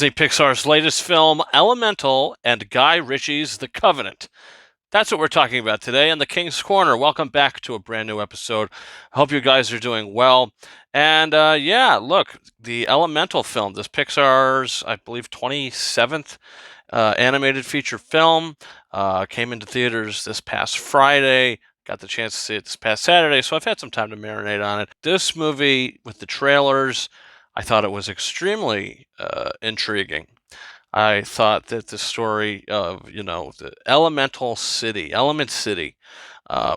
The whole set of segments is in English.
Disney Pixar's latest film, Elemental, and Guy Ritchie's The Covenant. That's what we're talking about today on the King's Corner. Welcome back to a brand new episode. I hope you guys are doing well. And yeah, look, the Elemental film, this Pixar's, I believe, 27th animated feature film, came into theaters this past Friday. Got the chance to see it this past Saturday, so I've had some time to marinate on it. This movie, with the trailers, I thought it was extremely intriguing. I thought that the story of, the Element City,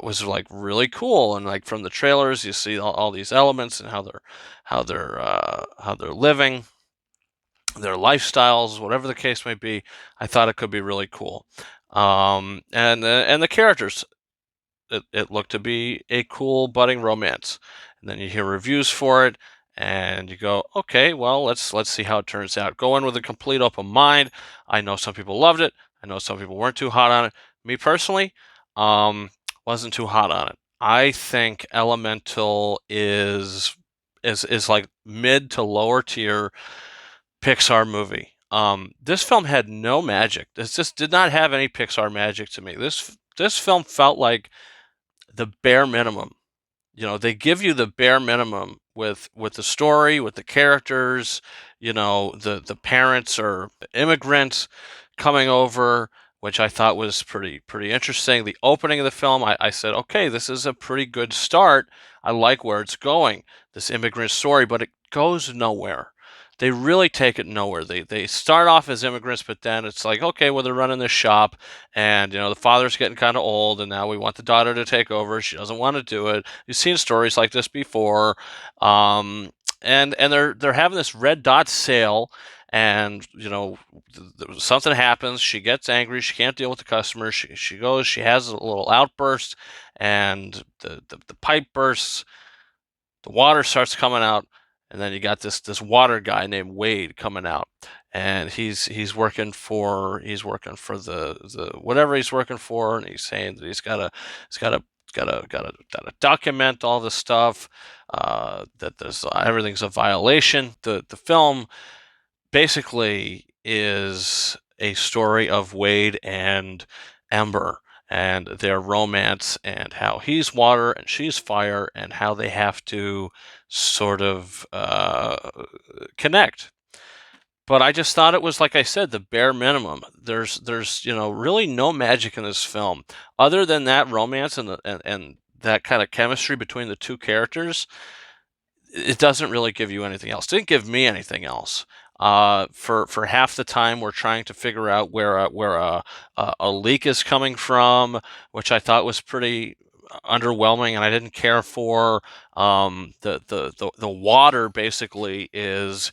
was like really cool, and like from the trailers, you see all these elements and how they're living, their lifestyles, whatever the case may be. I thought it could be really cool, and the characters. It looked to be a cool budding romance, and then you hear reviews for it, and you go, okay, well, let's see how it turns out. Go in with a complete open mind. I know some people loved it. I know some people weren't too hot on it. Me personally, wasn't too hot on it. I think Elemental is like mid to lower tier Pixar movie. This film had no magic. This just did not have any Pixar magic to me. This film felt like the bare minimum. They give you the bare minimum with the story, with the characters. The parents are immigrants coming over, which I thought was pretty interesting. The opening of the film, I said, okay, this is a pretty good start. I like where it's going, this immigrant story, but it goes nowhere. They really take it nowhere. They start off as immigrants, but then it's like, okay, well, they're running this shop, and the father's getting kind of old, and now we want the daughter to take over. She doesn't want to do it. You've seen stories like this before, and they're having this red dot sale, and something happens. She gets angry. She can't deal with the customers. She goes. She has a little outburst, and the pipe bursts. The water starts coming out, and then you got this water guy named Wade coming out, and he's working for the whatever he's working for, and he's saying that he's got to document all this stuff, that there's everything's a violation. The film basically is a story of Wade and Ember and their romance, and how he's water and she's fire, and how they have to sort of connect. But I just thought it was, like I said, the bare minimum. There's really no magic in this film other than that romance and that kind of chemistry between the two characters. It doesn't really give you anything else. It didn't give me anything else. For half the time, we're trying to figure out where a leak is coming from, which I thought was pretty underwhelming, and I didn't care for. The water basically is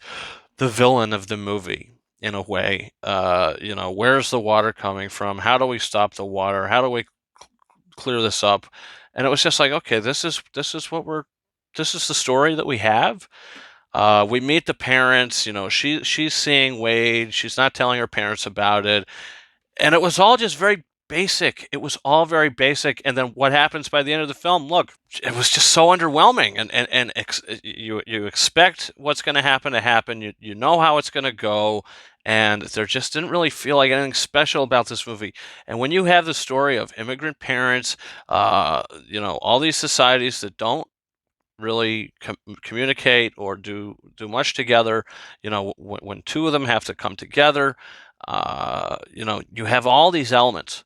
the villain of the movie in a way. Where's the water coming from? How do we stop the water? How do we clear this up? And it was just like, okay, this is the story that we have. We meet the parents. She's seeing Wade. She's not telling her parents about it, and it was all just very basic. It was all very basic. And then what happens by the end of the film? Look, it was just so underwhelming. And you expect what's going to happen to happen. You know how it's going to go. And there just didn't really feel like anything special about this movie. And when you have the story of immigrant parents, all these societies that don't really communicate or do much together, when two of them have to come together, you have all these elements,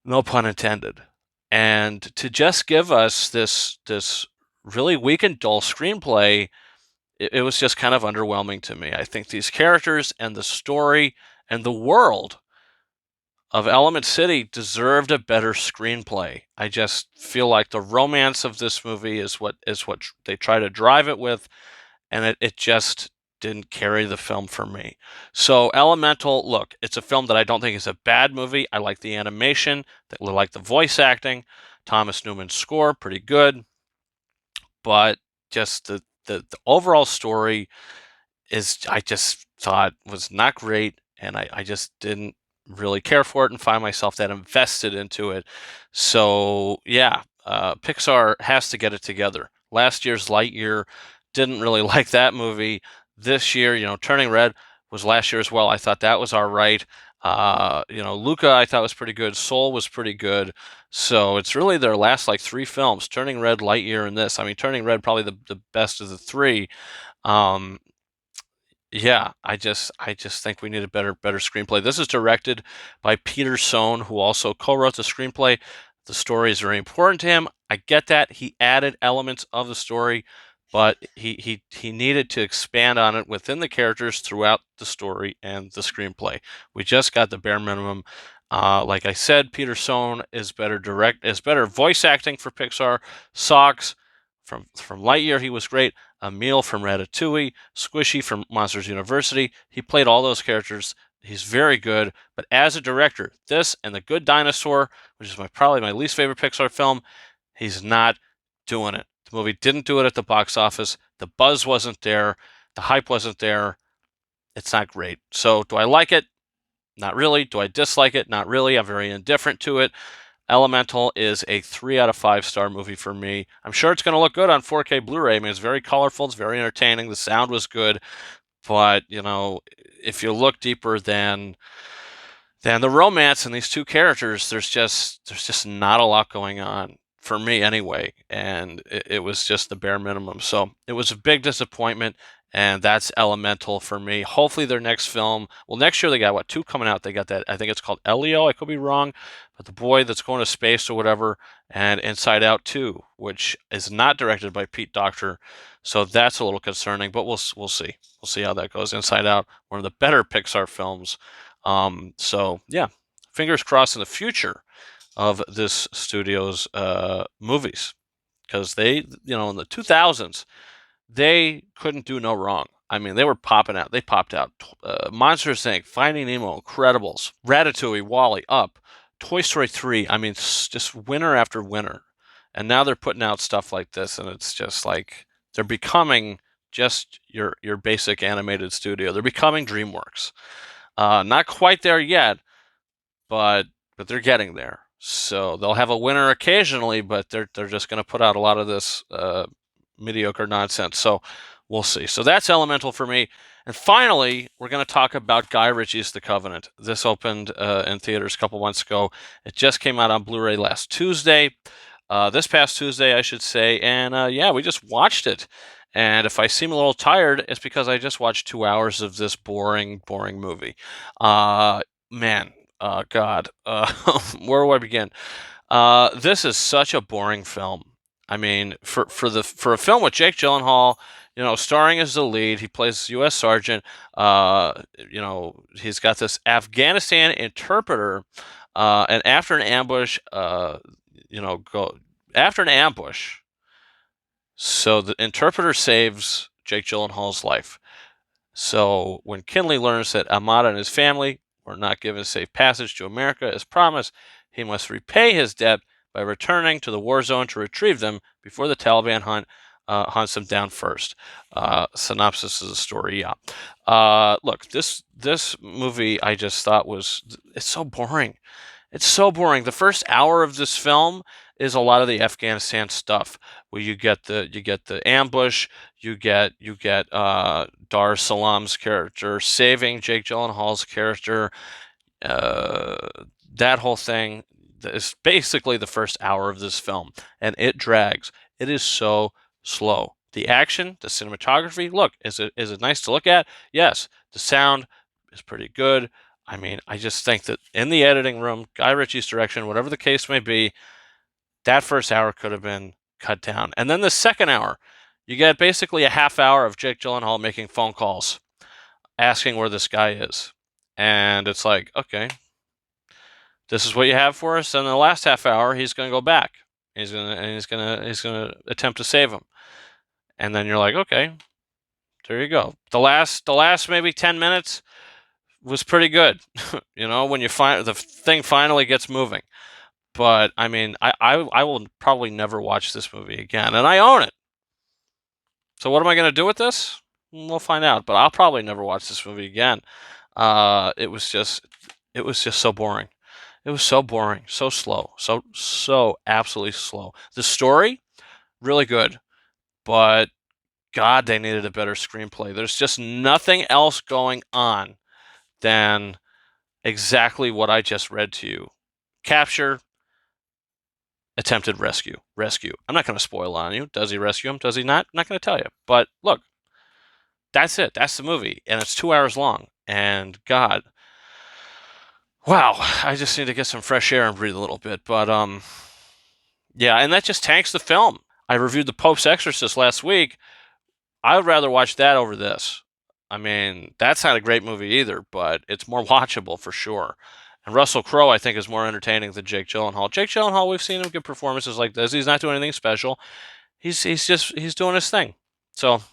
no pun intended, and to just give us this really weak and dull screenplay, it was just kind of underwhelming to me. I think these characters and the story and the world of Element City deserved a better screenplay. I just feel like the romance of this movie is what they try to drive it with, and it just didn't carry the film for me. So Elemental, look, it's a film that I don't think is a bad movie. I like the animation, I like the voice acting. Thomas Newman's score, pretty good, but just the overall story I just thought was not great, and I just didn't really care for it and find myself that invested into it. So yeah, Pixar has to get it together. Last year's Lightyear, didn't really like that movie. This year, Turning Red was last year as well. I thought that was all right. Luca I thought was pretty good. Soul was pretty good. So it's really their last like three films: Turning Red, Lightyear, and this. I mean, Turning Red probably the best of the three. Um, yeah, I just think we need a better screenplay. This is directed by Peter Sohn, who also co-wrote the screenplay. The story is very important to him. I get that. He added elements of the story, but he needed to expand on it within the characters throughout the story and the screenplay. We just got the bare minimum. Like I said, Peter Sohn is better voice acting for Pixar. Socks from Lightyear, he was great. Emil from Ratatouille, Squishy from Monsters University. He played all those characters. He's very good. But as a director, this and The Good Dinosaur, which is probably my least favorite Pixar film, he's not doing it. The movie didn't do it at the box office. The buzz wasn't there. The hype wasn't there. It's not great. So do I like it? Not really. Do I dislike it? Not really. I'm very indifferent to it. Elemental is a 3 out of 5 star movie for me. I'm sure it's going to look good on 4K Blu-ray. I mean, it's very colorful. It's very entertaining. The sound was good. But, if you look deeper than the romance in these two characters, there's just not a lot going on for me anyway. And it was just the bare minimum. So it was a big disappointment. And that's Elemental for me. Hopefully their next film. Well, next year they got two coming out. They got that. I think it's called Elio. I could be wrong, but the boy that's going to space or whatever, and Inside Out 2, which is not directed by Pete Docter. So that's a little concerning. But we'll see. We'll see how that goes. Inside Out, one of the better Pixar films. So yeah, fingers crossed in the future of this studio's movies, because they, in the 2000s. They couldn't do no wrong. I mean, they were popping out. They popped out. Monsters Inc., Finding Nemo, Incredibles, Ratatouille, Wall-E, Up, Toy Story 3. I mean, just winner after winner. And now they're putting out stuff like this, and it's just like they're becoming just your basic animated studio. They're becoming DreamWorks. Not quite there yet, but they're getting there. So they'll have a winner occasionally, but they're just going to put out a lot of this mediocre nonsense. So we'll see. So that's Elemental for me. And finally, we're going to talk about Guy Ritchie's The Covenant. This opened in theaters a couple months ago. It just came out on Blu-ray last Tuesday. This past Tuesday, I should say. And yeah, we just watched it. And if I seem a little tired, it's because I just watched 2 hours of this boring movie. Man, God, where do I begin? This is such a boring film. I mean, for a film with Jake Gyllenhaal, starring as the lead, he plays U.S. Sergeant. He's got this Afghanistan interpreter, and after an ambush, so the interpreter saves Jake Gyllenhaal's life. So when Kinley learns that Ahmad and his family were not given safe passage to America as promised, he must repay his debt by returning to the war zone to retrieve them before the Taliban hunts them down first. Synopsis of the story, yeah. Look, this movie I just thought it's so boring. It's so boring. The first hour of this film is a lot of the Afghanistan stuff, where you get the ambush, you get Dar Salam's character saving Jake Gyllenhaal's character. That whole thing is basically the first hour of this film, and it drags. It is so slow. The action, the cinematography, look, is it nice to look at? Yes. The sound is pretty good. I mean, I just think that in the editing room, Guy Ritchie's direction, whatever the case may be, that first hour could have been cut down. And then the second hour, you get basically a half hour of Jake Gyllenhaal making phone calls, asking where this guy is. And it's like, okay, this is what you have for us. And the last half hour, he's going to go back. He's going to attempt to save him. And then you're like, okay, there you go. The last maybe 10 minutes was pretty good. When you find the thing finally gets moving. But I mean, I will probably never watch this movie again, and I own it. So what am I going to do with this? We'll find out. But I'll probably never watch this movie again. It was just so boring. It was so boring, so slow, so absolutely slow. The story, really good, but God, they needed a better screenplay. There's just nothing else going on than exactly what I just read to you. Capture, attempted rescue. I'm not going to spoil on you. Does he rescue him? Does he not? I'm not going to tell you. But look, that's it. That's the movie. And it's 2 hours long. And God, wow, I just need to get some fresh air and breathe a little bit. But yeah, and that just tanks the film. I reviewed The Pope's Exorcist last week. I would rather watch that over this. I mean, that's not a great movie either, but it's more watchable for sure. And Russell Crowe, I think, is more entertaining than Jake Gyllenhaal. Jake Gyllenhaal, we've seen him give performances like this. He's not doing anything special. He's doing his thing. So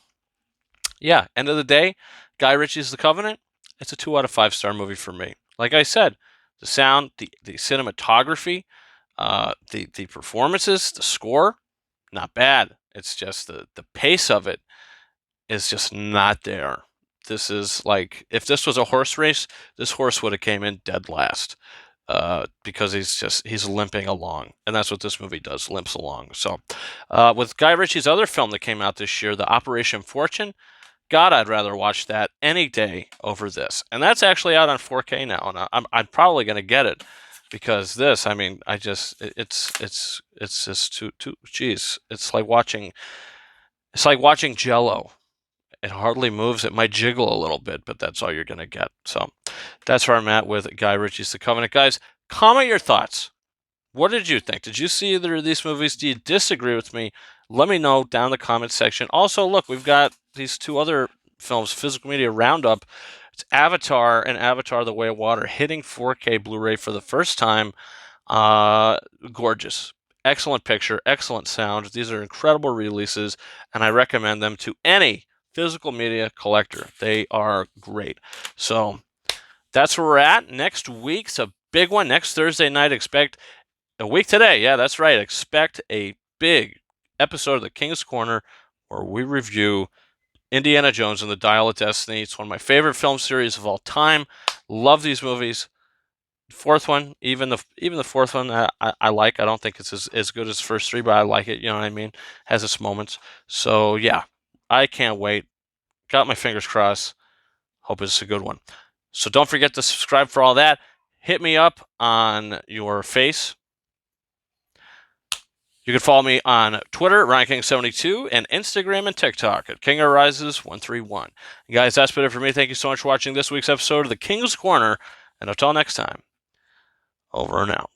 yeah, end of the day, Guy Ritchie's The Covenant. It's a 2 out of 5 star movie for me. Like I said, the sound, the cinematography, the performances, the score, not bad. It's just the pace of it is just not there. This is like, if this was a horse race, this horse would have came in dead last, because he's limping along, and that's what this movie does, limps along. So with Guy Ritchie's other film that came out this year, the Operation Fortune, God, I'd rather watch that any day over this. And that's actually out on 4K now, and I'm probably going to get it, because this, I mean, it's just too, geez, it's like watching Jello. It hardly moves. It might jiggle a little bit, but that's all you're going to get. So that's where I'm at with Guy Ritchie's The Covenant. Guys, comment your thoughts. What did you think? Did you see either of these movies? Do you disagree with me? Let me know down in the comment section. Also, look, we've got these 2 other films, Physical Media Roundup. It's Avatar and Avatar The Way of Water, hitting 4K Blu-ray for the first time. Gorgeous. Excellent picture, excellent sound. These are incredible releases, and I recommend them to any physical media collector. They are great. So that's where we're at. Next week's a big one. Next Thursday night, expect a week today. Yeah, that's right. Expect a big episode of the King's Corner where we review Indiana Jones and the Dial of Destiny. It's one of my favorite film series of all time. Love these movies. Fourth one, even the fourth one, I like. I don't think it's as good as the first 3, but I like it. You know what I mean? Has its moments. So yeah, I can't wait. Got my fingers crossed. Hope it's a good one. So don't forget to subscribe for all that. Hit me up on your face. You can follow me on Twitter, RyanKing72, and Instagram and TikTok at KingArises131. Guys, that's been it for me. Thank you so much for watching this week's episode of The King's Corner, and until next time, over and out.